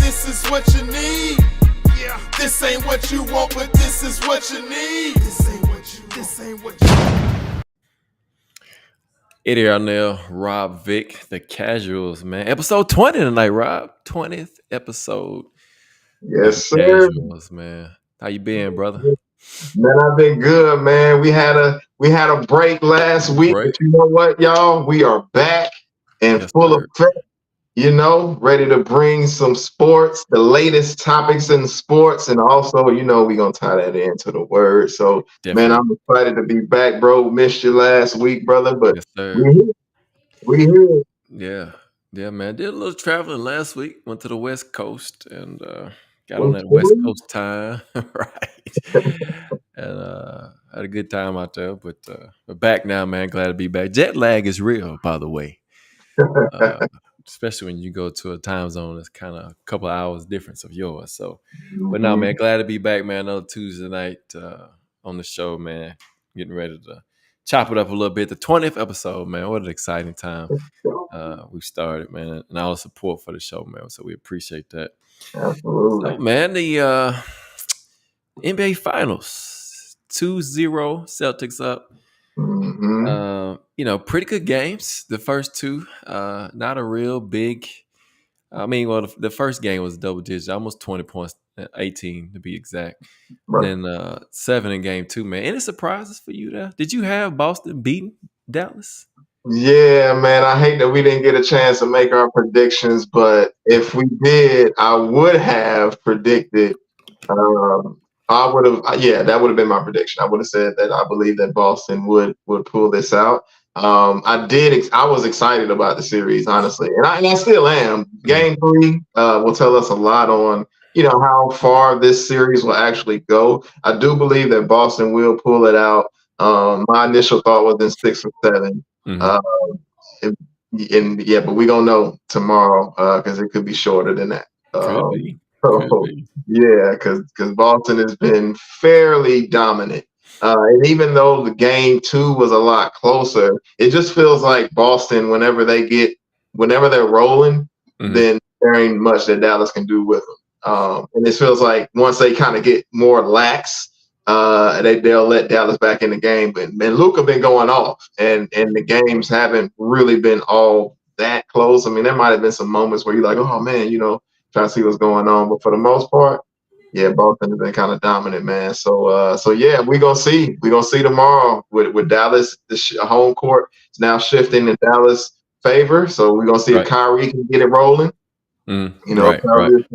this is what you need. Yeah, this ain't what you want, but this is what you need. This ain't what you want. This ain't what you want. Eddie Arnell, Rob Vick, the Casuals, man. Episode 20 tonight, Rob. 20th episode of the Yes, sir. Casuals, man. How you been, brother? Man, I've been good, man. We had a break last week, Right. but you know what, y'all? We are back and Yes, full sir. effect. Ready to bring some sports, the latest topics in sports, and also, we're gonna tie that into the word. So, man, Definitely. I'm excited to be back, bro. Missed you last week, brother, but Yes, sir. we here. We here. Yeah. Yeah, man. Did a little traveling last week. Went to the West Coast and got on that West Okay. Coast time. Right. And had a good time out there. But we're back now, man. Glad to be back. Jet lag is real, by the way. Uh, especially when you go to a time zone that's kind of a couple of hours difference of yours. So, but no, man, glad to be back, man. Another Tuesday night on the show, man. Getting ready to chop it up a little bit. The 20th episode, man. What an exciting time we've started, man, and all the support for the show, man. So we appreciate that. So, Absolutely. man, the NBA Finals 2-0 Celtics up. Hmm. Pretty good games. The first two, not a real big. I mean, well, the first game was double digit, almost 20 points, 18 to be exact. Right. Then 7 in game two, man. Any surprises for you there? Did you have Boston beating Dallas? Yeah, man, I hate that we didn't get a chance to make our predictions, but if we did, I would have predicted. Um, I would have, yeah, that would have been my prediction. I would have said that I believe that Boston would pull this out. I was excited about the series, honestly, and I still am. Game three will tell us a lot on how far this series will actually go. I do believe that Boston will pull it out. My initial thought was in 6 or 7. Mm-hmm. Uh, and, but we gonna know tomorrow because it could be shorter than that. Could be. Could So be. yeah, because Boston has been fairly dominant, and even though the game two was a lot closer, it just feels like Boston whenever they're rolling, Mm-hmm. then there ain't much that Dallas can do with them. And it feels like once they kind of get more lax, they'll let Dallas back in the game. But Luka been going off, and the games haven't really been all that close. I mean, there might have been some moments where you're like, oh man, trying to see what's going on. But for the most part, yeah, Boston has been kind of dominant, man. So yeah, we're gonna see. We're gonna see tomorrow with Dallas. The home court is now shifting in Dallas' favor. So we're gonna see if Right. Kyrie can get it rolling. Right. Kyrie is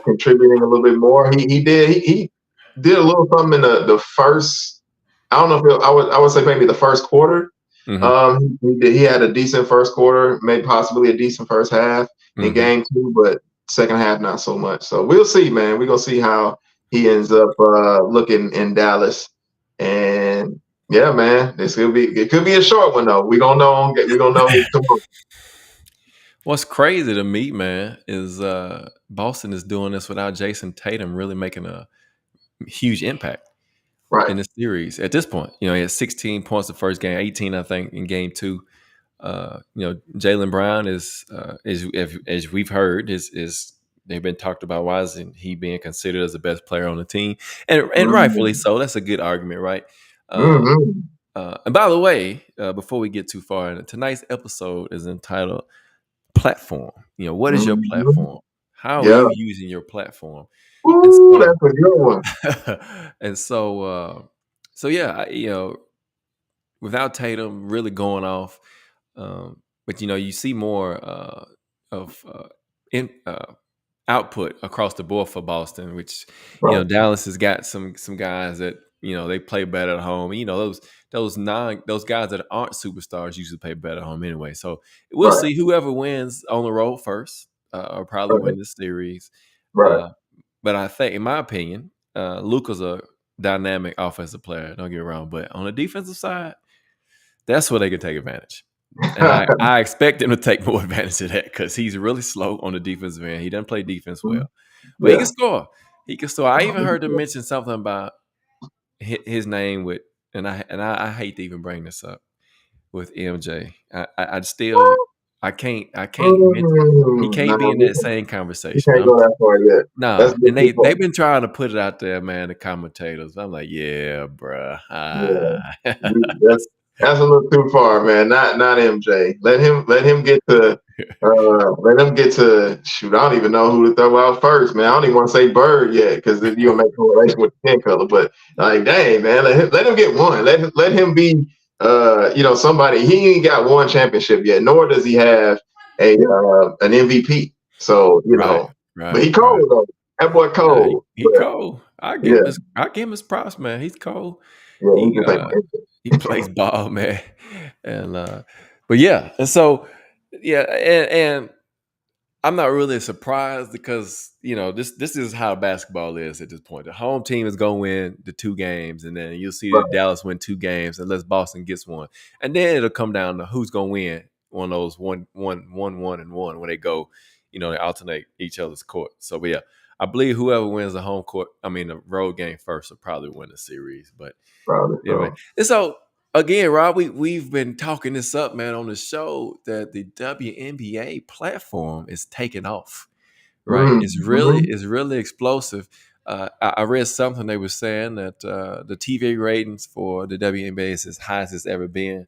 contributing a little bit more. He did a little something in the first. I don't know if I would say maybe the first quarter. Mm-hmm. He had a decent first quarter, maybe possibly a decent first half in game two, but second half not so much. So we'll see, man. We're gonna see how he ends up looking in Dallas. And yeah, man, it could be a short one though. We're gonna know tomorrow. What's crazy to me, man, is Boston is doing this without Jason Tatum really making a huge impact Right. in the series at this point. He had 16 points the first game, 18, I think, in game two. Jaylen Brown is as we've heard, is they've been talked about. Why isn't he being considered as the best player on the team? And rightfully so. That's a good argument, right? And by the way, before we get too far, tonight's episode is entitled "Platform." What is your platform? How are Yeah. you using your platform? Ooh, that's a good one. And so yeah, without Tatum really going off, but you see more of output across the board for Boston, which Right. Dallas has got some guys that they play better at home. Those guys that aren't superstars usually play better at home anyway. So we'll see whoever wins on the road first, or probably win this series. Right. But I think, in my opinion, Luka's a dynamic offensive player. Don't get me wrong, but on the defensive side, that's where they can take advantage. And I expect him to take more advantage of that because he's really slow on the defensive end. He doesn't play defense well, but he can score. He can score. I even heard him mention something about his name and I hate to even bring this up with MJ. I can't he can't be No, in that same you conversation. can't go that far yet. That's Nah, a and bit too far. they've been trying to put it out there, man. The commentators. I'm like, yeah, bruh. Yeah, that's a little too far, man. Not MJ. Let him get to shoot. I don't even know who to throw out first, man. I don't even want to say Bird yet because you'll make a correlation with the skin color. But like, dang, man, let him get one. Let him be somebody. He ain't got one championship yet, nor does he have an MVP. So Right, but right, he right. cold though. That boy Nah, cold. he But cold. yeah, I give him his props, man. He's cold. yeah, he He just ain't. he plays ball, man. And but yeah, and so yeah, and I'm not really surprised because this is how basketball is at this point. The home team is going to win the 2 games, and then you'll see Right, Dallas win 2 games unless Boston gets one, and then it'll come down to who's going to win one of those one when they go, they alternate each other's court. So but yeah, I believe whoever wins the road game first will probably win the series. But probably anyway, so. and so again, Rob, we've been talking this up, man, on the show that the WNBA platform is taking off. Right, Mm-hmm. it's really explosive. I read something they were saying that the TV ratings for the WNBA is as high as it's ever been,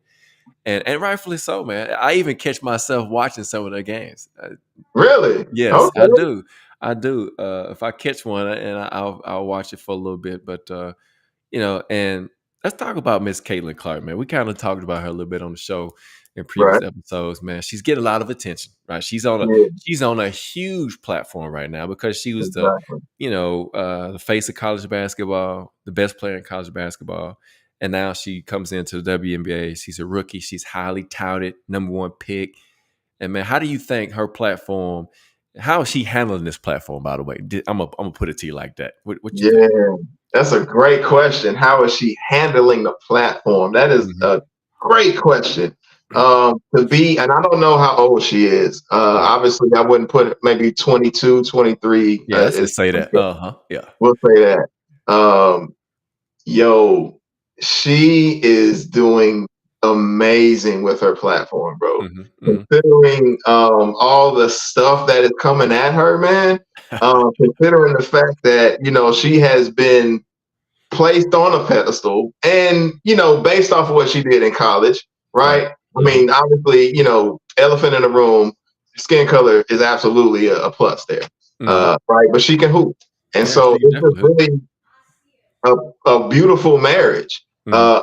and rightfully so, man. I even catch myself watching some of their games. Really? Yes, I Okay. do. I do. If I catch one, and I'll watch it for a little bit, but and let's talk about Miss Caitlin Clark, man. We kind of talked about her a little bit on the show in previous Right. episodes, man. She's getting a lot of attention, right? Yeah, She's on a huge platform right now because she was exactly. the face of college basketball, the best player in college basketball, and now she comes into the WNBA. She's a rookie. She's highly touted, #1 pick. And man, how do you think her platform? How is she handling this platform? By the way, I'm gonna put it to you like that. What you think? Yeah, that's a great question. How is she handling the platform? That is Mm-hmm. a great question. And I don't know how old she is. Right. Obviously, I wouldn't put it maybe 22, 23. Yeah, let's Is just say that. Uh-huh. Yeah. we'll say that. Yo, she is doing amazing with her platform, bro. Mhm. Mhm. Considering all the stuff that is coming at her, man. Considering the fact that she has been placed on a pedestal, and based off of what she did in college, Right. right? I Mhm. mean, obviously, elephant in the room, skin color is absolutely a plus there, Mhm. right? But she can hoop, and Yeah, so she can it's just definitely hoop. really a beautiful marriage. Mhm.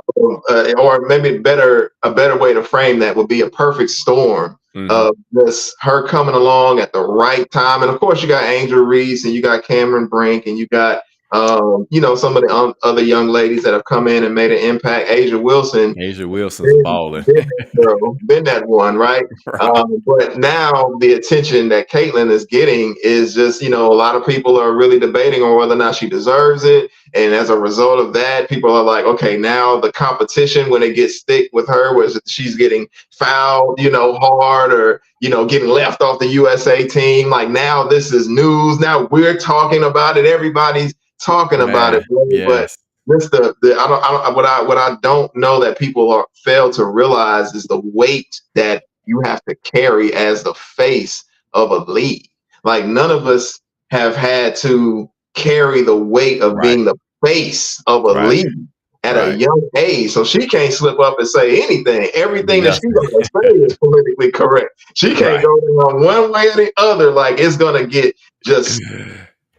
Or maybe a better way to frame that would be a perfect storm Mhm. of this her coming along at the right time. And of course, you got Angel Reese and you got Cameron Brink and you got some of the other young ladies that have come in and made an impact. Asia Wilson, Asia Wilson's been, balling. been that girl, been that one, right? Right. But now the attention that Caitlin is getting is just, a lot of people are really debating on whether or not she deserves it. And as a result of that, people are like, okay, now the competition when it gets thick with her, was she's getting fouled, hard or, getting left off the USA team. Like now this is news. Now we're talking about it. Everybody's talking about it. Man, But yes. just what I don't know that people fail to realize is the weight that you have to carry as the face of a league. Like none of us have had to carry the weight of Right. being the face of a Right. league at a Right. young age. So she can't slip up and say anything. Everything that she's Nothing. gonna say is politically correct. She can't Right. go down one way or the other. Like it's gonna get just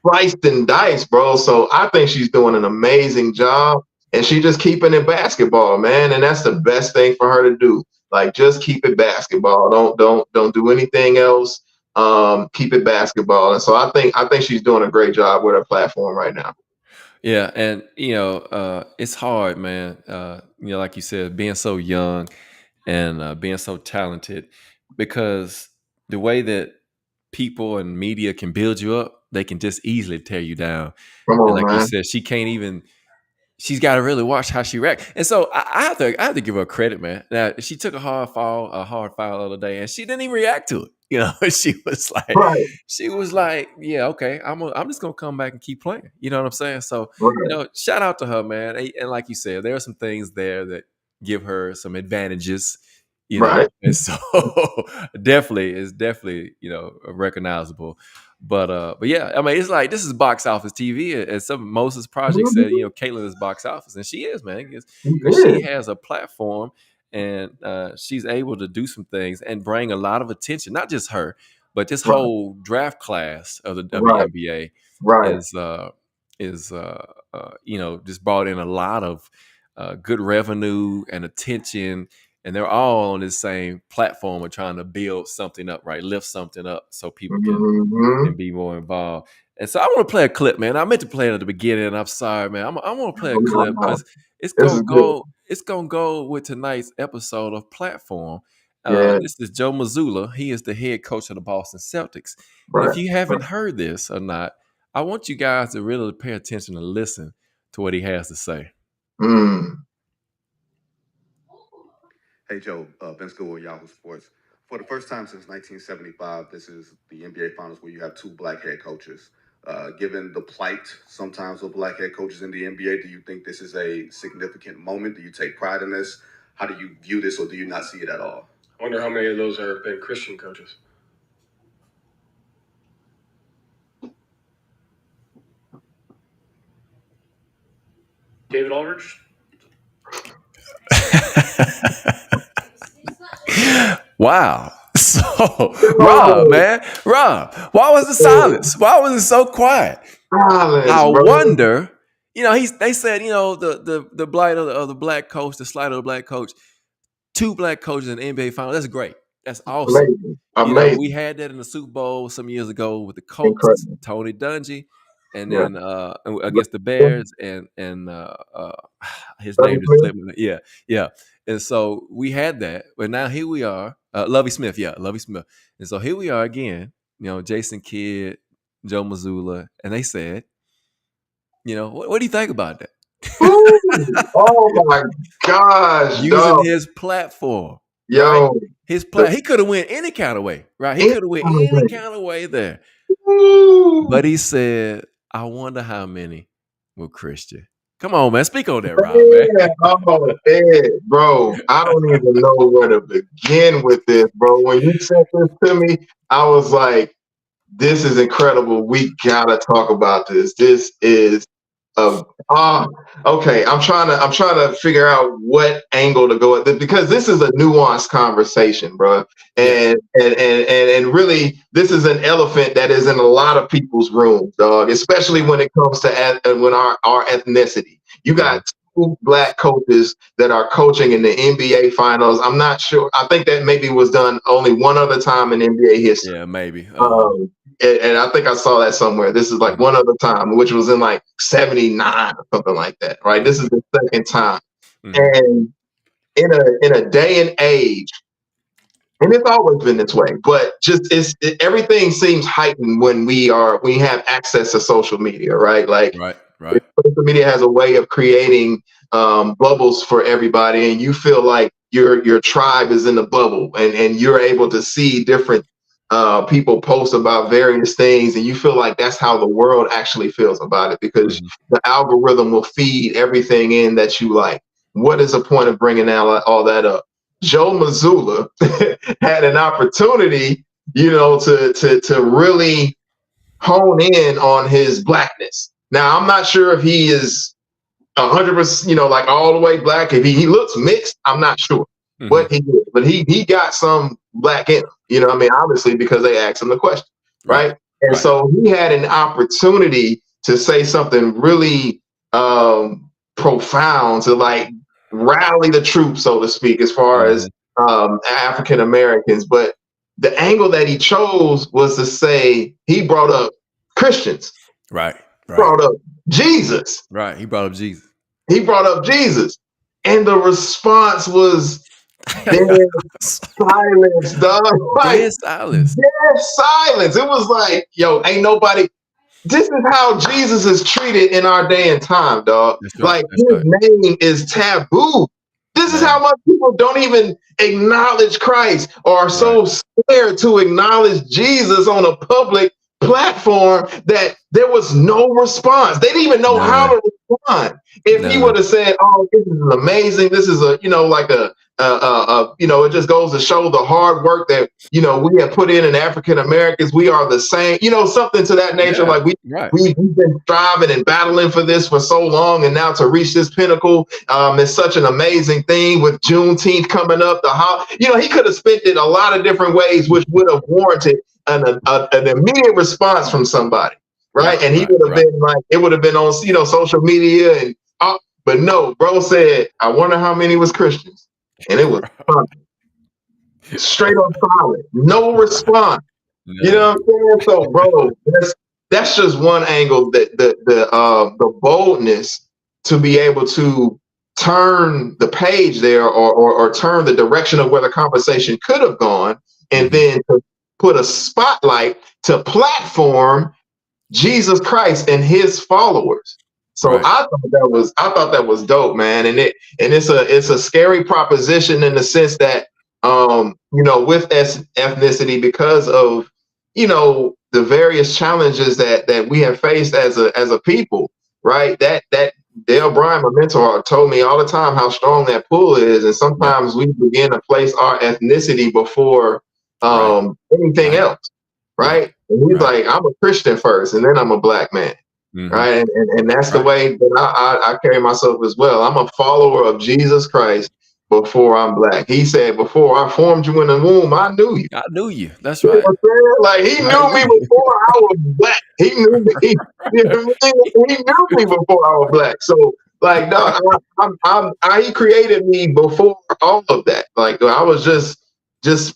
sliced and diced, bro. So I think she's doing an amazing job, and she just keeping it basketball, man. And that's the best thing for her to do. Like just keep it basketball. Don't do anything else. Keep it basketball. And so I think she's doing a great job with her platform right now. Yeah, and it's hard, man. Like you said, being so young and being so talented, because the way that people and media can build you up, they can just easily tear you down. Come And on, like you man. said, she can't even. She's got to really watch how she reacts. And so I have to give her credit, man. Now she took a hard foul the other day, and she didn't even react to it. Right, She was like, yeah, okay, I'm just gonna come back and keep playing. You know what I'm saying? So, right. shout out to her, man. And like you said, there are some things there that give her some advantages, Right. and so definitely, it's definitely, recognizable. But yeah, I mean, it's like this is box office TV, and some Moses Project said, Mhm. Caitlyn is box office, and she is, man, You because she did. has a platform, and she's able to do some things and bring a lot of attention. Not just her, but this Right. whole draft class of the Right. NBA Right. is just brought in a lot of good revenue and attention, and they're all on this same platform of trying to build something up, right? Lift something up so people can Mhm. be more involved. And so I want to play a clip, man. I meant to play it at the beginning, and I'm sorry, man. I want to play a No, no, clip no. because it's This gonna is good. go. It's gonna go with tonight's episode of Platform. Yeah. This is Joe Mazzulla. He is the head coach of the Boston Celtics. And if Right. you haven't heard this or not, I want you guys to really pay attention and listen to what he has to say. Mm. Hey Joe, Ben School with Yahoo Sports. For the first time since 1975, this is the NBA Finals where you have two black head coaches. Given the plight sometimes of black head coaches in the NBA, do you think this is a significant moment? Do you take pride in this? How do you view this, or do you not see it at all? I wonder how many of those have been Christian coaches. David Aldridge? Wow. So, Rob, why was the silence? Why was it so quiet? Silence, I bro. wonder. They said, the blight of the black coach, the slight of the black coach, two black coaches in the NBA final. That's great. That's awesome. Amazing. Amazing. We had that in the Super Bowl some years ago with the Colts, Incredible. Tony Dungy, and Yeah. then against the Bears and his Lovie name just Smith? slipped me. Yeah. And so we had that, but now here we are. Lovie Smith, Lovie Smith. And so here we are again. Jason Kidd, Joe Mazzulla, and they said, what do you think about that? Ooh, oh my gosh, Using dog. his platform. Yo. Right? His plan. He could have went any kind of way, right? He could have went any kind of way there. Ooh. But he said, I wonder how many were Christian. Come on, man. Speak on that, Rob, man. Yeah, oh, Ed, bro. I don't even know where to begin with this, bro. When you sent this to me, I was like, this is incredible. We gotta talk about this. This is okay. I'm trying to figure out what angle to go at this, because this is a nuanced conversation, bro. And really, this is an elephant that is in a lot of people's rooms, dog. Especially when it comes to when our ethnicity. You got two black coaches that are coaching in the NBA finals. I'm not sure. I think that maybe was done only one other time in NBA history. Yeah, maybe. And I think I saw that somewhere. This is like one other time, which was in like 79 or something like that, right? This is the second time. And in a day and age, and it's always been this way, but just everything seems heightened when we have access to social media, right? Like, right. Social media has a way of creating bubbles for everybody, and you feel like your tribe is in the bubble, and you're able to see different people post about various things, and you feel like that's how the world actually feels about it, because the algorithm will feed everything in that you like. What is the point of bringing all that up? Joe Mazzulla had an opportunity, to really hone in on his blackness. Now, I'm not sure if he is 100%, like all the way black. If he looks mixed, I'm not sure what he is, but he got some black in him. I mean, obviously, because they asked him the question, right? And so he had an opportunity to say something really profound, to like rally the troops, so to speak, as far as African Americans. But the angle that he chose was to say he brought up Christians. Right. Brought up Jesus. Right. He brought up Jesus. He brought up Jesus. And the response was dead silence, dog. Like, dead silence. Dead silence. It was like, yo, ain't nobody. This is how Jesus is treated in our day and time, dog. Like, his name is taboo. This is how much people don't even acknowledge Christ, or are so scared to acknowledge Jesus on a public platform that there was no response. They didn't even know how to respond. If he No. would have said, "Oh, this is amazing. This is a, like it just goes to show the hard work that we have put in African Americans. We are the same. Something to that nature. Yeah. Like Right. we've been striving and battling for this for so long, and now to reach this pinnacle is such an amazing thing. With Juneteenth coming up, he could have spent it a lot of different ways, which would have warranted an immediate response from somebody, right? And he would have been like, it would have been on social media, and but no, bro said, "I wonder how many was Christians," and it was straight up silent, no response. No. You know what I'm saying? So, bro, that's just one angle, that the boldness to be able to turn the page there, or turn the direction of where the conversation could have gone, and then to put a spotlight to platform Jesus Christ and his followers. So I thought that was dope, man. And it's a scary proposition in the sense that with ethnicity, because of the various challenges that we have faced as a people, right? That Dale Bryan, my mentor, told me all the time how strong that pull is, and sometimes we begin to place our ethnicity before anything else, right? And he's like, "I'm a Christian first, and then I'm a black man." Right. And that's the way that I carry myself as well. I'm a follower of Jesus Christ before I'm black. He said, "Before I formed you in the womb, I knew you." I knew you. That's You know right. what I'm saying? Like, he knew me before I was black. He knew me. You know what I mean? He knew me before I was black. So, like, no, he created me before all of that. Like, I was just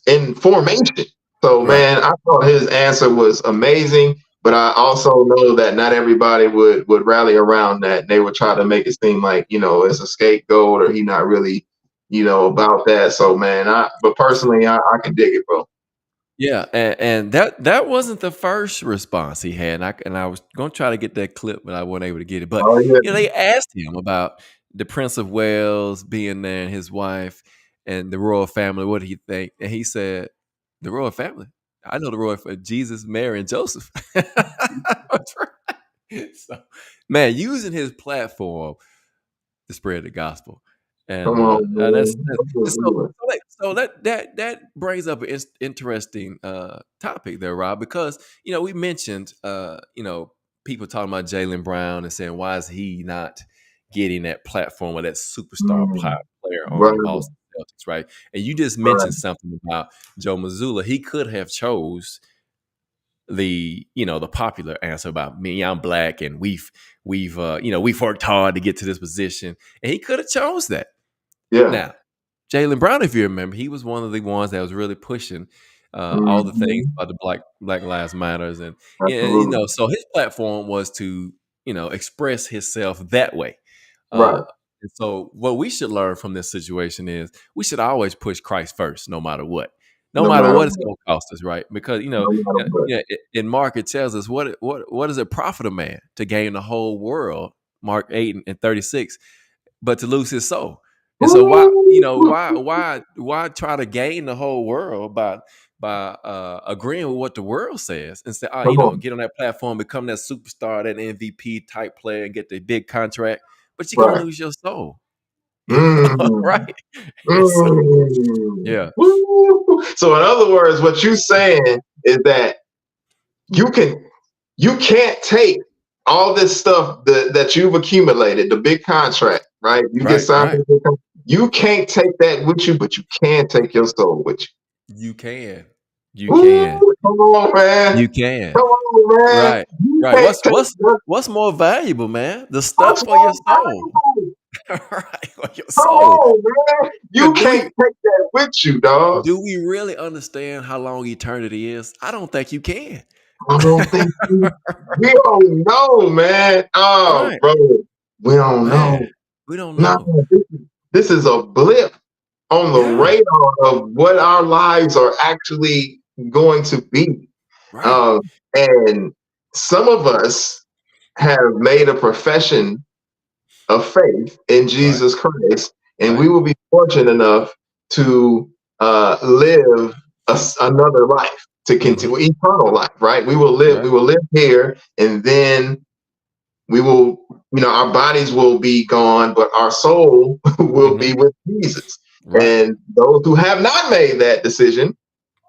in formation. So, man, I thought his answer was amazing. But I also know that not everybody would rally around that. They would try to make it seem like, it's a scapegoat, or he not really, about that. So, man, but personally, I can dig it, bro. Yeah, and that wasn't the first response he had, and I was gonna try to get that clip, but I wasn't able to get it. But they asked him about the Prince of Wales being there and his wife and the royal family. What did he think? And he said, "The royal family. I know the royal family: Jesus, Mary, and Joseph." That's right. So, man, using his platform to spread the gospel. And Come on, man. so that brings up an interesting topic there, Rob, because we mentioned people talking about Jaylen Brown and saying, why is he not getting that platform or that superstar player on the Boston Celtics, right? And you just mentioned something about Joe Mazzulla. He could have chose the popular answer about me. I'm black, and we've worked hard to get to this position, and he could have chose that. Yeah. Now, Jaylen Brown, if you remember, he was one of the ones that was really pushing all the things about the Black Lives Matters, and so his platform was to express himself that way. And so what we should learn from this situation is we should always push Christ first, no matter what. No matter what it's going to cost us, right? Because in Mark it tells us what does it profit a man to gain the whole world? Mark 8:36, but to lose his soul. And so why try to gain the whole world by agreeing with what the world says instead? Get on that platform, become that superstar, that MVP type player, and get the big contract, but you're gonna lose your soul. Right. Yeah. So in other words, what you're saying is that you can't take all this stuff that you've accumulated, the big contract, right? You get signed. You can't take that with you, but you can take your soul with you. You can. Come on, man. You can. Come on, man. Right. What's more valuable, man? The stuff or your soul? Right. Or your soul. Come on, man. You can't take that with you, dog. Do we really understand how long eternity is? I don't think you can. I don't think we don't know, man. Oh, bro. We don't know. We don't know. This is a blip on the radar of what our lives are actually going to be. And some of us have made a profession of faith in Jesus Christ, and we will be fortunate enough to live another life, to continue eternal life, right? We will live here, and then we will, our bodies will be gone, but our soul will be with Jesus. Right. And those who have not made that decision,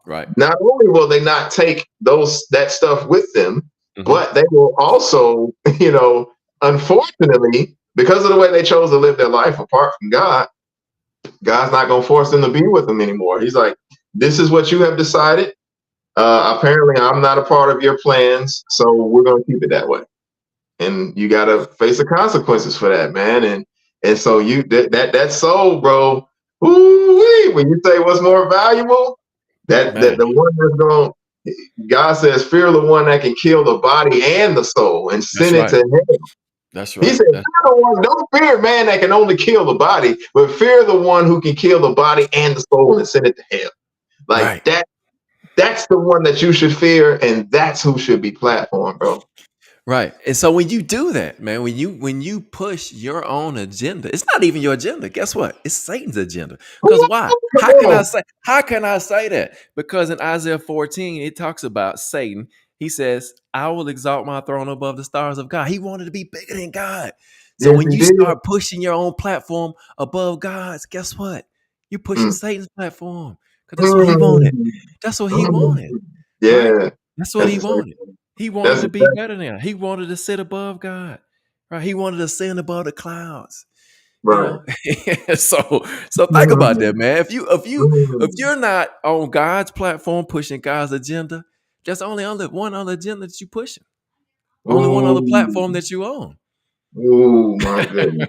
Right. not only will they not take that stuff with them, but they will also, unfortunately, because of the way they chose to live their life apart from God, God's not going to force them to be with them anymore. He's like, this is what you have decided. Apparently, I'm not a part of your plans, so we're going to keep it that way. And you got to face the consequences for that, man. And so that soul, bro. Ooh-wee, when you say what's more valuable, that the one that's going. God says, fear the one that can kill the body and the soul and send it to hell. That's right. He said, fear the one, don't fear man that can only kill the body, but fear the one who can kill the body and the soul and send it to hell. Like that's the one that you should fear, and that's who should be platformed, bro. Right. And so when you do that, man, when you push your own agenda, it's not even your agenda. Guess what? It's Satan's agenda. Because why? How can I say that? Because in Isaiah 14, it talks about Satan. He says, I will exalt my throne above the stars of God. He wanted to be bigger than God. So when you start pushing your own platform above God's, guess what? You're pushing Satan's platform. Because that's what he wanted. That's what he wanted. Yeah. Right? That's what he wanted. He wanted to be better than. He wanted to sit above God. Right? He wanted to ascend above the clouds. Right. So think about that, man. If you're not on God's platform pushing God's agenda, there's only one other agenda that you're pushing. Only one other platform that you own. Oh my goodness.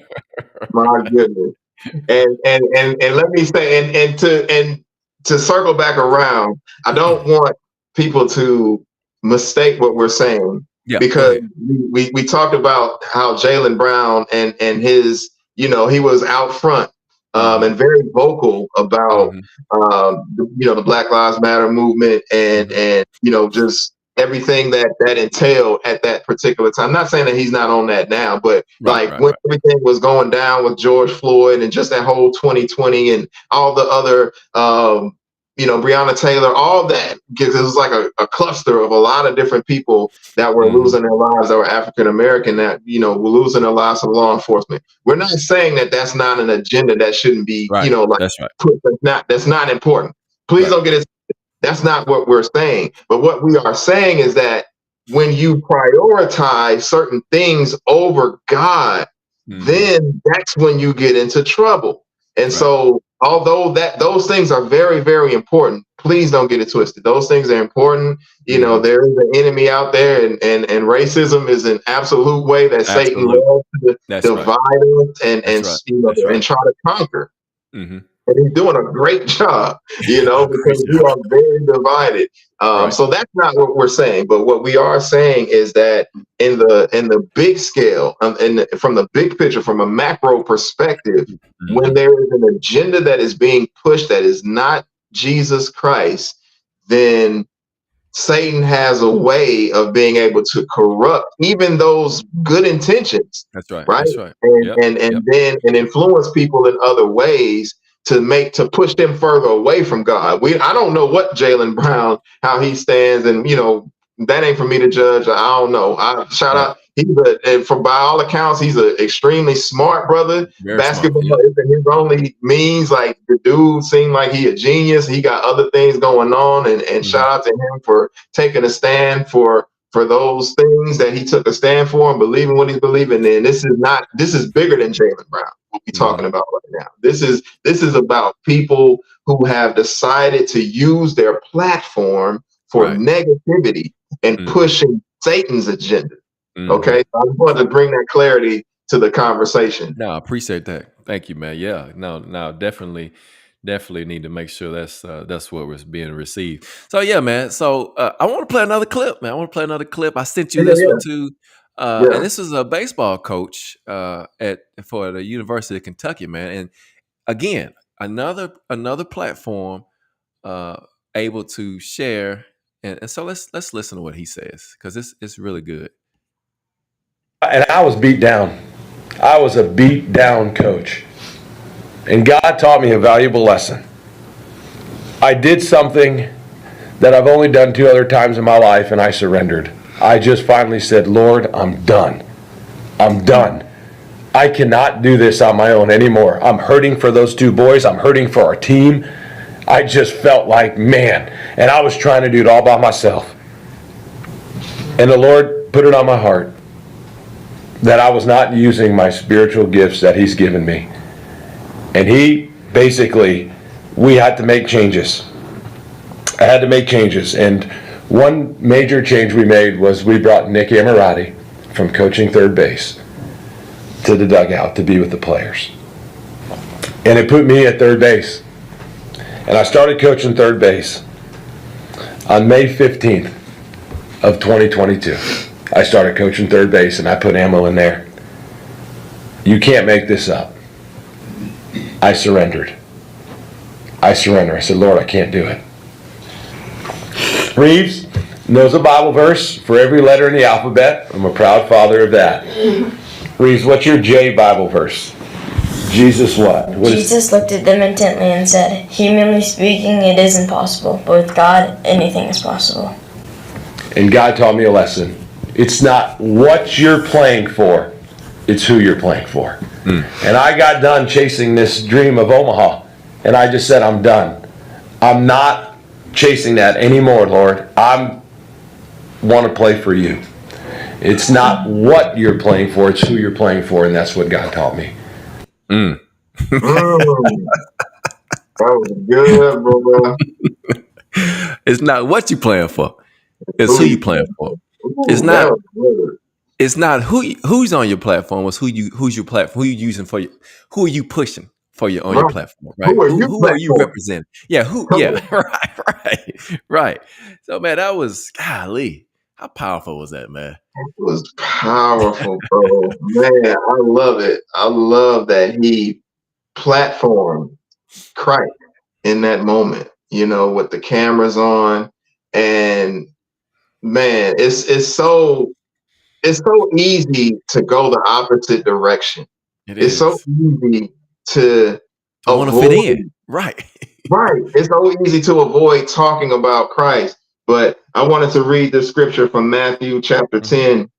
My goodness. And let me say, and to circle back around, I don't want people to mistake what we're saying, because we talked about how Jaylen Brown and his, he was out front and very vocal about the Black Lives Matter movement and just everything that entailed at that particular time. I'm not saying that he's not on that now, but when everything was going down with George Floyd and just that whole 2020 and all the other, Breonna Taylor, all that, because it was like a cluster of a lot of different people that were losing their lives, that were African American, that were losing their lives to law enforcement. We're not saying that that's not an agenda that shouldn't be, that's right. That's not important. Please don't get it. That's not what we're saying. But what we are saying is that when you prioritize certain things over God, then that's when you get into trouble. And so, although those things are very, very important, please don't get it twisted. Those things are important. There is an enemy out there, and racism is an absolute way that Satan loves to divide us and try to conquer. And he's doing a great job, because we are very divided. So that's not what we're saying. But what we are saying is that in the big scale, and from the big picture, from a macro perspective, when there is an agenda that is being pushed that is not Jesus Christ, then Satan has a way of being able to corrupt even those good intentions. That's right. Right. That's right. And then influence people in other ways to push them further away from God. I don't know what Jaylen Brown, how he stands, and that ain't for me to judge. I don't know. Shout out. By all accounts, he's an extremely smart brother. Very Basketball smart, isn't his only means. Like, the dude seemed like he a genius. He got other things going on, and shout out to him for taking a stand for those things that he took a stand for and believing what he's believing in. This is bigger than Jaylen Brown. What we're talking about right now. This is about people who have decided to use their platform for negativity and pushing Satan's agenda. Okay, so I just wanted to bring that clarity to the conversation. No, I appreciate that. Thank you, man. Yeah, no, definitely need to make sure that's what was being received. So yeah, man. So I want to play another clip, man. I sent you this one too. And this is a baseball coach for the University of Kentucky, man. And again, another platform able to share. And so let's listen to what he says, because it's really good. And I was beat down. I was a beat down coach. And God taught me a valuable lesson. I did something that I've only done 2 other times in my life, and I surrendered. I just finally said, Lord, I'm done. I'm done. I cannot do this on my own anymore. I'm hurting for those two boys. I'm hurting for our team. I just felt like, man, and I was trying to do it all by myself. And the Lord put it on my heart that I was not using my spiritual gifts that He's given me. And He basically, we had to make changes. I had to make changes. And one major change we made was we brought Nick Amorati from coaching third base to the dugout to be with the players. And it put me at third base. And I started coaching third base on May 15th of 2022. I started coaching third base and I put ammo in there. You can't make this up. I surrendered. I said, Lord, I can't do it. Reeves knows a Bible verse for every letter in the alphabet. I'm a proud father of that. Reeves, what's your J Bible verse? Jesus what? Jesus looked at them intently and said, humanly speaking, it is impossible, but with God, anything is possible. And God taught me a lesson. It's not what you're playing for, it's who you're playing for. And I got done chasing this dream of Omaha, and I just said, I'm done. I'm not chasing that anymore, Lord. I want to play for you. It's not what you're playing for, it's who you're playing for, and that's what God taught me. That was good, bro. It's not what you playing for. It's who you playing for. It's That not. was good. It's not who's on your platform. It's who's your platform. Who you using for your. Who are you pushing for your on your Right. platform? Right. Who are you Who are you playing for? representing? Yeah. Who? Come Yeah. on. Right. So man, that was golly. How powerful was that, man? It was powerful, bro. Man, I love it. I love that he platformed Christ in that moment, with the cameras on. And man, it's so easy to go the opposite direction. It It's so is easy to to want to fit avoid. in. Right. Right. It's so easy to avoid talking about Christ. But I wanted to read the scripture from Matthew chapter 10,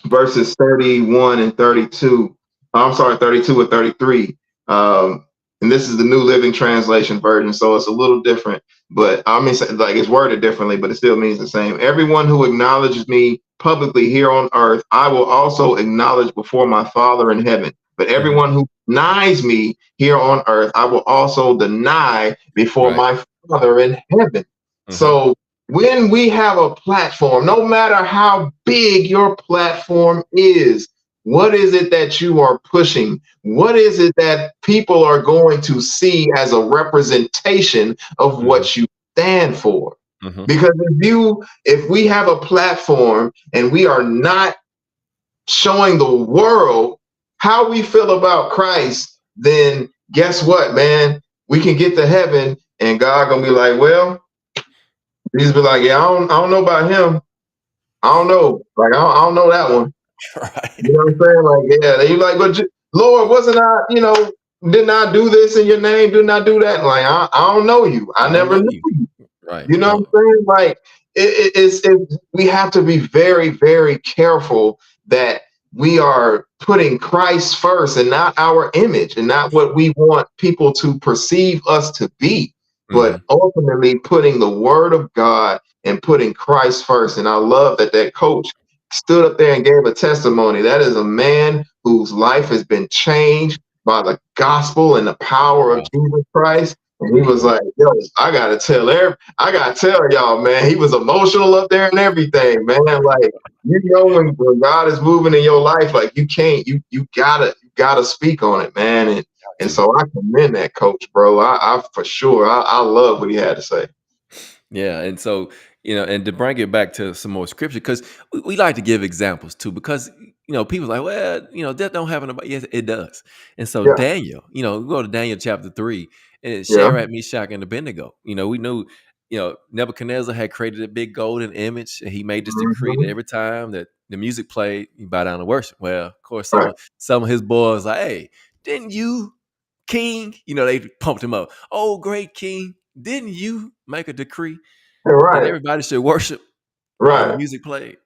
verses 31 and 32. I'm sorry, 32 and 33. And this is the New Living Translation version, so it's a little different. But I mean, like it's worded differently, but it still means the same. Everyone who acknowledges me publicly here on earth, I will also acknowledge before my Father in heaven. But everyone who denies me here on earth, I will also deny before my Father in heaven. So when we have a platform, no matter how big your platform is, what is it that you are pushing? What is it that people are going to see as a representation of what you stand for? Because if we have a platform and we are not showing the world how we feel about Christ, then guess what, man? We can get to heaven and God gonna be like, well, Jesus be like, yeah, I don't know about him. I don't know. Like, I don't know that one. Right. You know what I'm saying? Like, yeah. And you like, but Lord, wasn't I, didn't I do this in your name? Didn't I do that? Like, I don't know you. I never knew you. Right. You know what I'm saying? Like, we have to be very, very careful that we are putting Christ first and not our image and not what we want people to perceive us to be, but ultimately putting the word of God and putting Christ first. And I love that coach stood up there and gave a testimony. That is a man whose life has been changed by the gospel and the power of Jesus Christ. And he was like, yo, I gotta tell y'all, man, he was emotional up there and everything, man. Like, when God is moving in your life, like you gotta speak on it, man. And so I commend that coach, bro. I for sure, I love what he had to say. Yeah, and so and to bring it back to some more scripture, because we like to give examples too, because people like, well, that don't happen. Yes, it does. And so Daniel, we go to Daniel chapter 3, and it's Shadrach, Meshach, and Abednego. We knew, Nebuchadnezzar had created a big golden image, and he made this decree that every time that the music played, you bow down to worship. Well, of course, some of his boys like, hey, didn't you, king? They pumped him up. Oh, great king. Didn't you make a decree that everybody should worship when the music played?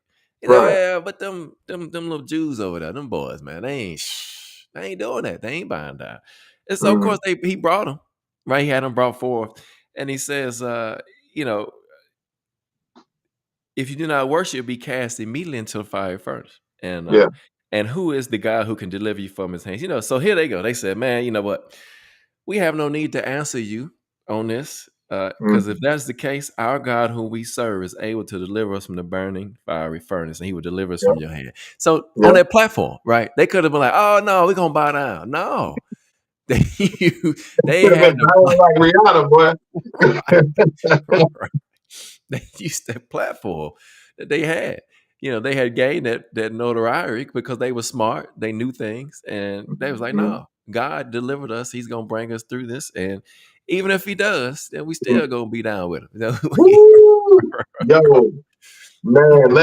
Right. Yeah, but them little Jews over there, them boys, man, they ain't doing that. They ain't buying down. And so of Mm. course he brought them, right? He had them brought forth, and he says, you know, if you do not worship, be cast immediately into the fire furnace. Yeah. And who is the God who can deliver you from his hands? You know, so here they go. They said, man, you know what? We have no need to answer you on this. Because if Mm. that's the case, our God whom we serve is able to deliver us from the burning fiery furnace, and he will deliver us Yeah. from your hand. So Yeah. on that platform, right? They could have been like, oh no, we're gonna bow down. No. They, they Could have had been bowing like Rihanna, boy. right. They used that platform that they had. You know, they had gained that notoriety because they were smart. They knew things, and they was like, Mm. "No, God delivered us. He's gonna bring us through this, and even if He does, then we still gonna be down with Him." Woo! Yo, man,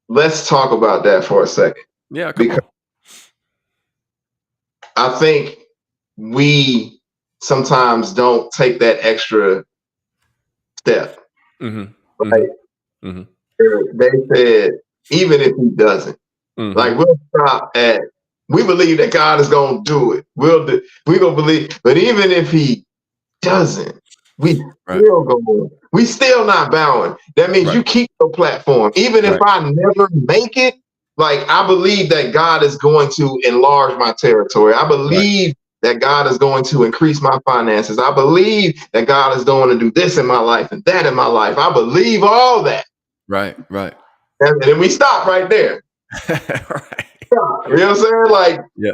let's talk about that for a second, Yeah, come because on. I think we sometimes don't take that extra step. Mm-hmm. Right? Mm-hmm. Mm-hmm. They said, even if he doesn't, Mm-hmm. like we'll stop at, we believe that God is gonna do it. We gonna believe, but even if he doesn't, Right. we still not bowing. That means Right. you keep your platform. Even if Right. I never make it, like I believe that God is going to enlarge my territory. I Right. believe that God is going to increase my finances. I believe that God is going to do this in my life and that in my life. I believe all that. Right. Right. And then we stop right there. Right. You know what I'm saying? Yeah.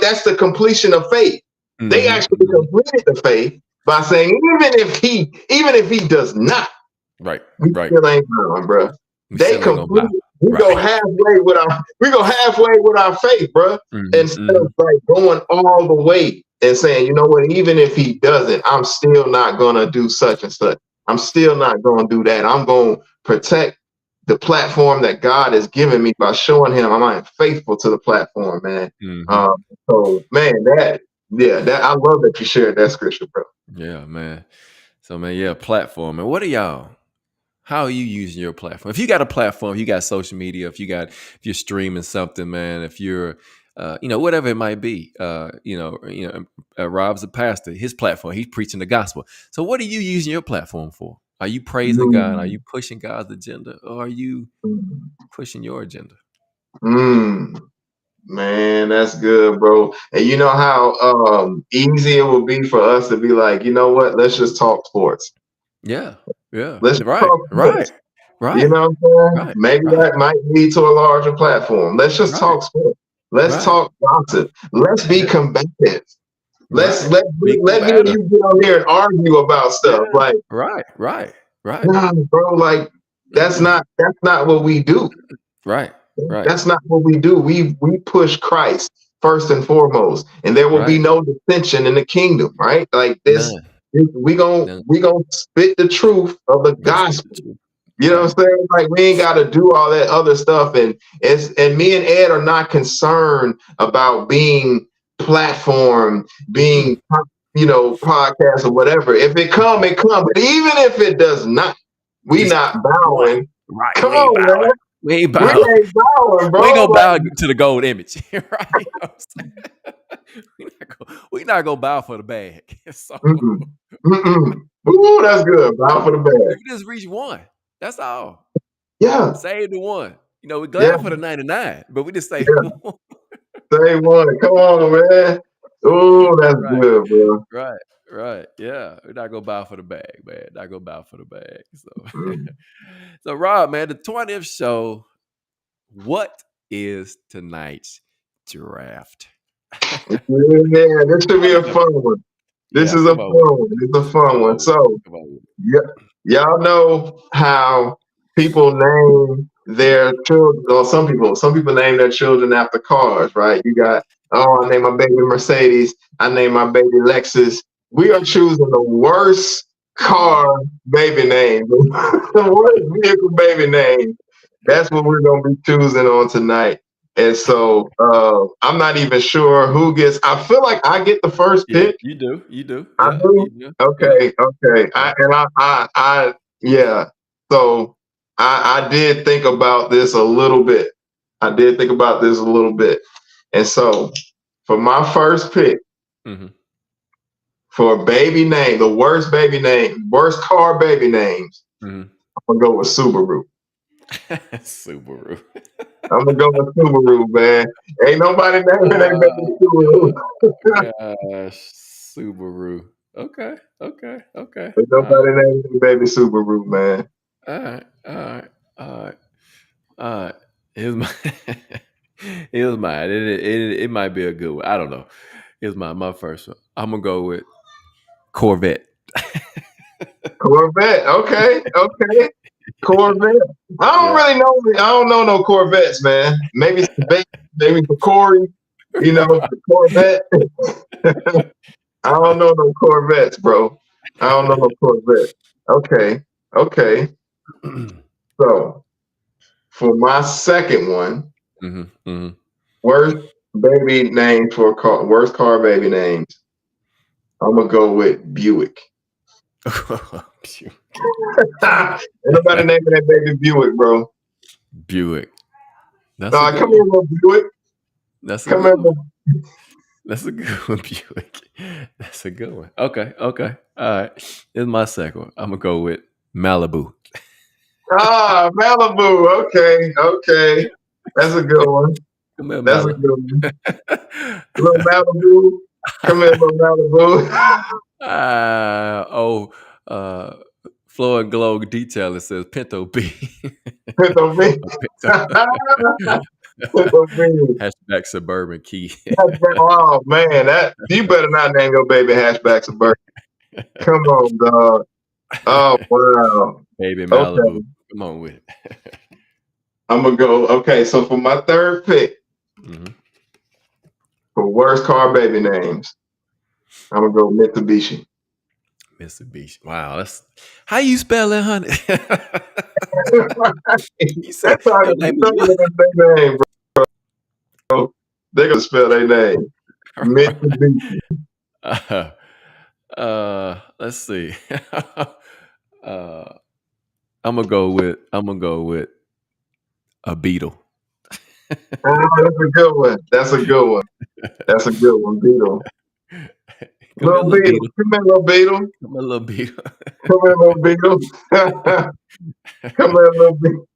That's the completion of faith. They Mm-hmm. actually completed the faith by saying, even if he does not, Right. we Right. still ain't going, bro. We They still ain't gonna bow. completed. We go Right. halfway with our faith, bro. Instead Mm-hmm. of like going all the way and saying, you know what, even if he doesn't, I'm still not gonna do such and such. I'm still not gonna do that. I'm gonna protect the platform that God has given me by showing him I'm faithful to the platform, man. Mm-hmm. So man, that I love that you shared that scripture, bro. Yeah, man. So man, yeah, platform. And what are y'all? How are you using your platform? If you got a platform, you got social media, if you're streaming something, man, if you're whatever it might be. Rob's a pastor, his platform, he's preaching the gospel. So what are you using your platform for? Are you praising God? Are Mm, you pushing God's agenda? Or are you mm, pushing your agenda? mm. Man, that's good, bro. And you know how easy it would be for us to be like, you know what? Let's just talk sports. Yeah. Yeah. Let's just Right. talk Right. sports. You Right. know what I'm saying? Right. Maybe Right. that might lead to a larger platform. Let's just Right. talk sports. Let's Right. talk gossip. Let's be Yeah. combative. Let's Right. let Be let me and combative. you get on here and argue about Yeah. stuff. Like, Right. Right. Right. nah, bro, like Mm-mm. that's not what we do. Right. Right. That's not what we do. We push Christ first and foremost, and there will be Right. no dissension in the kingdom, right? Like this, None. we None. gonna spit the truth of the We're gonna spit the gospel. truth. You know Right. what I'm saying? Like we ain't got to do all that other stuff, and me and Ed are not concerned about being platform, Mm-mm. being podcast or whatever. If it come, it come. But even if it does not, we Just not one. bowing. Right. Come We ain't on, bowing. man. We ain't We bowing. ain't bowing, We ain't bro. gonna Like, bow to the gold image. Right. You know what I'm saying? We not gonna bow for the bag. So mm-mm, mm-mm. Ooh, that's good. Bow for the bag. we just reach one. That's all. Yeah, Save the one. We're yeah, glad for the 99, but we just say yeah. one. Same one. Come on, man. Oh, that's Right. good, bro. Right, right, yeah. We're not gonna bow for the bag, man. Not gonna bow for the bag. So, Mm. so Rob, man, the 20th show. What is tonight's draft? Yeah, this should be Tell me a about fun one. This Yeah, is a come fun on with it. one. It's a fun Come one. on with it. So, Come on with it. yeah, y'all know how people name their children, or some people name their children after cars, right? You got, I name my baby Mercedes. I name my baby Lexus. We are choosing the worst car baby name, the worst vehicle baby name. That's what we're gonna be choosing on tonight. And so I'm not even sure who gets. I feel like I get the first Yeah, pick. you do. You do. I Yeah, do. you do. Yeah. Okay. Yeah. Yeah. So I did think about this a little bit. And so for my first pick Mm-hmm. for a baby name, the worst car baby names, Mm-hmm. I'm gonna go with Subaru. Subaru. I'm gonna go with Subaru, man. Ain't nobody naming their baby Subaru. Gosh, Subaru. Okay. Ain't nobody naming their baby Subaru, man. All right. All right. Here's my. Here's mine. It might be a good one. I don't know. Here's my first one. I'm gonna go with Corvette. Corvette. Okay. Corvette. I don't know no Corvettes, man. Maybe some maybe for Corey, the Corvette. I don't know no Corvettes, bro. I don't know no Corvette. Okay. So for my second one, Mm-hmm. worst worst car baby names. I'm gonna go with Buick. Ain't nobody naming that baby Buick, bro. Buick. That's a Nah, good come one. here, little Buick. That's a Come good here, one. That's a good one, Buick. That's a good one. Okay. All right. Here's my second one. I'm gonna go with Malibu. Malibu. Okay. That's a good one. Come here, That's a Malibu. good one. Little Malibu. Come here, little Malibu. uh, Flow and Glow detail. It says Pinto B. Pinto B. Pinto B. Hatchback Suburban Key. Oh man, that you better not name your baby hatchback Suburban. Come on, dog. Oh wow. Baby Okay, Malibu. Come on with it. I'm gonna go. Okay, so for my third pick Mm-hmm. for worst car baby names, I'm gonna go Mitsubishi. Mitsubishi. Wow, that's how you spell it, honey. You said That's how your you name is know what? their name, bro. They're gonna spell their name. Mitsubishi. Let's see. uh, I'm gonna go with a Beetle. Oh, that's a good one. That's a good one, Beetle. Come here, Little little Beetle. Beetle. Come here, little Beetle. Come here, little Beetle. Come here, little Beetle. Come here, little Beetle.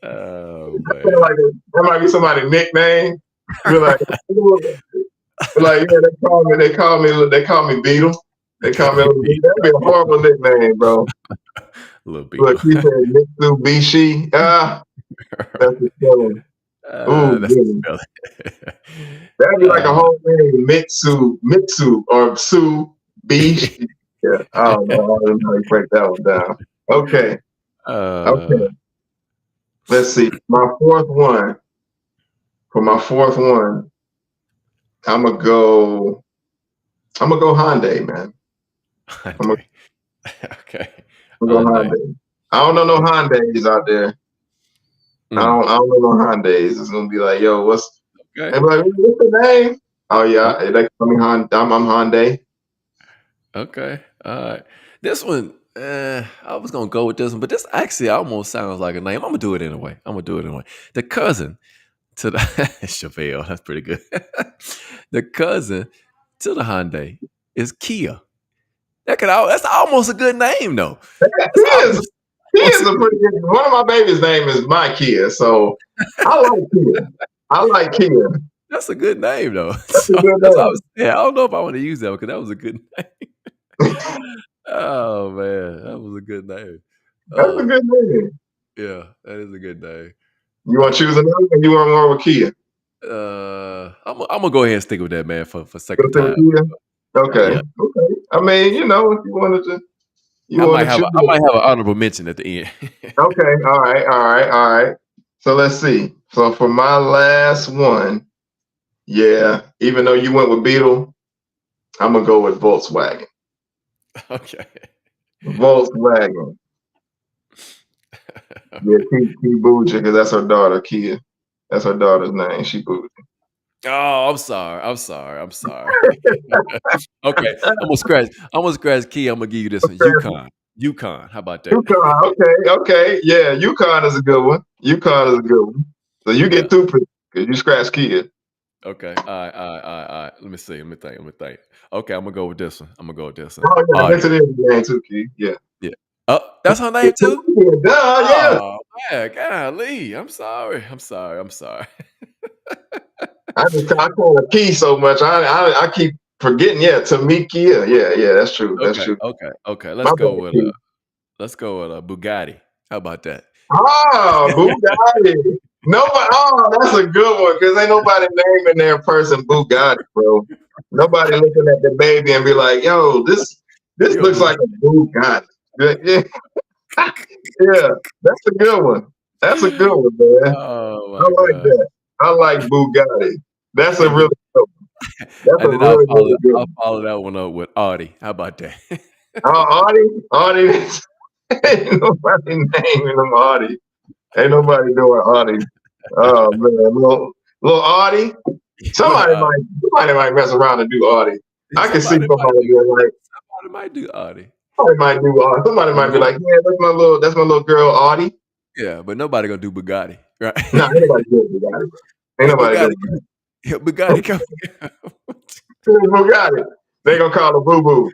Oh man. That might be somebody's nickname. You're like, yeah, they call me Beetle. They call me Little Beetle. That'd be a horrible nickname, bro. Little Beetle. Look, he said Mitsubishi. That's a killing. Ooh, That's goodness. the That'd be like a whole name, Mitsu, or Sue Bishi. Yeah, I don't know. I don't know how to break that one down. Okay. Let's see. For my fourth one, I'm gonna go Hyundai, man. Hyundai. Okay. I'm gonna go Hyundai. I don't know no Hyundais out there. I don't know no Hyundais. It's gonna be like, yo, what's Okay. they be like, what's the name? Oh yeah, they call me Hyundai. I'm Hyundai. Okay. All right. This one, I was gonna go with this one, but this actually almost sounds like a name. I'm gonna do it anyway. The cousin to the Chevelle. That's pretty good. The cousin to the Hyundai is Kia. That's almost a good name though. He is a pretty good. One of my baby's name is my Kia, so I like Kia. That's a good name though. That's a good That's what I name. was. Yeah, I don't know if I want to use that because that was a good name. Oh man, that was a good name. That's a good name. Yeah, that is a good name. You want to choose another one? You want to go with Kia? I'm gonna go ahead and stick with that, man, for second Go with time. Kia? Okay. Yeah. Okay. I mean, if you wanted to, I might have an honorable mention at the end. Okay. All right. So let's see. So for my last one, yeah, even though you went with Beetle, I'm gonna go with Volkswagen. Okay. Volkswagen. Yeah, Key Bougie, because that's her daughter, Kia. That's her daughter's name. She Bougie. Oh, I'm sorry. Okay, I'm gonna scratch Key. I'm gonna give you this one. UConn. How about that? UConn. Okay. Yeah, UConn is a good one. UConn is a good one. So you get 2 picks because you scratch Kia. Okay. All right. Let me see. Let me think. Okay, I'm gonna go with this one. Oh, yeah, I guess it is the name too, Key. Yeah. Yeah. Oh, that's her name too? Duh, yeah. Oh man, golly. I'm sorry. I call her Key so much. I keep forgetting. Yeah, Tamika. Yeah. That's true. That's true. Okay. My Let's go bad, with Key. Bugatti. How about that? Oh, Bugatti. Nobody. Oh, that's a good one because ain't nobody naming their person Bugatti, bro. Nobody looking at the baby and be like, "Yo, this You a looks like a Bugatti." Yeah, yeah, that's a good one. That's a good one, man. Oh I my like god. that. I like Bugatti. That's a And then really good one. That's a and then I'll really, follow really good I'll one. follow that one up with Audi. How about that? Audi, ain't nobody naming them Audi. Ain't nobody doing Audi. Oh man, little Audi. What Somebody might mess around and do Audi. I can see somebody might somebody do being like, somebody might do Audi. somebody might do Audi. Somebody might be No, like, yeah, that's my little girl Audi. yeah, but nobody gonna do Bugatti, right? No, ain't nobody doing Bugatti. Ain't Hey, nobody Bugatti, doing yeah, Bugatti, come. Bugatti. They gonna call her Boo Boo.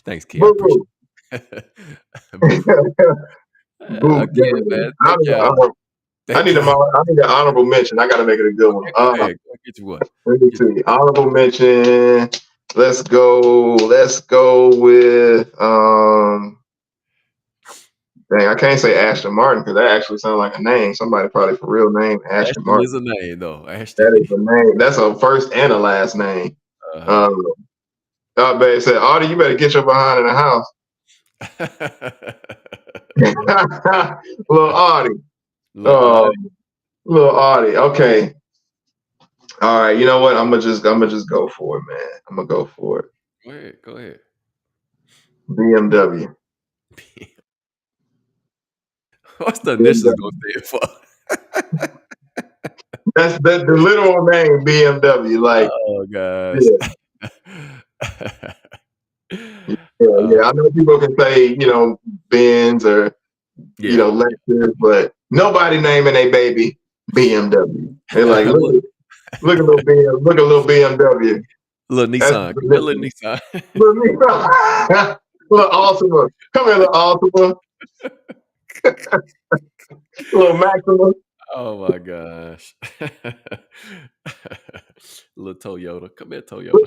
Thanks, Key. I Boo appreciate it. Boo. Again, man. I Thank y'all. need an honorable mention. I gotta make it a good one. Okay, go ahead. Go get you one. Let me see. Honorable mention. Let's go with dang, I can't say Ashton Martin because that actually sounds like a name. Somebody probably for real name Ashton Ashton is Martin. a name, though. Ashton. That is a name. That's a first and a last name. Uh-huh. Babe said, Audie, you better get your behind in the house. Little Audie. Little Audie. Okay. All right. You know what? I'm gonna just go for it, man. I'm gonna go for it. Go ahead. BMW. What's the initials gonna stand for? That's the literal name BMW. Like, Oh gosh. Yeah. I know people can say, Benz or Lexus, but nobody naming a baby BMW. They're like, look at little BMW. Little Nissan. Little Nissan. Little Nissan. Little Altima. Come here, little Altima. Little Maxima. Oh my gosh. Little Toyota. Come here, Toyota.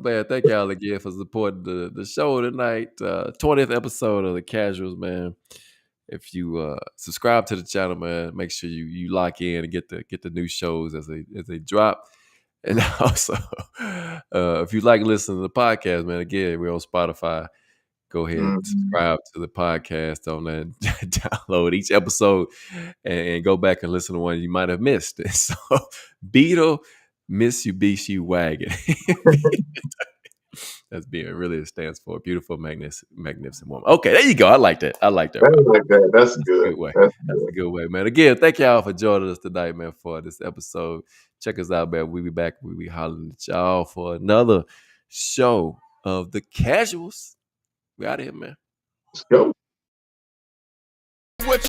Man, thank y'all again for supporting the show tonight. 20th episode of The Casuals, man. If you subscribe to the channel, man, make sure you lock in and get the new shows as they drop. And also, if you like listening to the podcast, man, again, we're on Spotify. Go ahead and subscribe to the podcast on that. Download each episode and go back and listen to one you might have missed. And so, Beetle Mitsubishi Wagon. That's being really it stands for beautiful, magnificent woman. Okay, there you go. I like that. That's good. That's a good way, man. Again, thank y'all for joining us tonight, man, for this episode. Check us out, man. We'll be back. We'll be hollering at y'all for another show of The Casuals. We out of here, man. Let's go.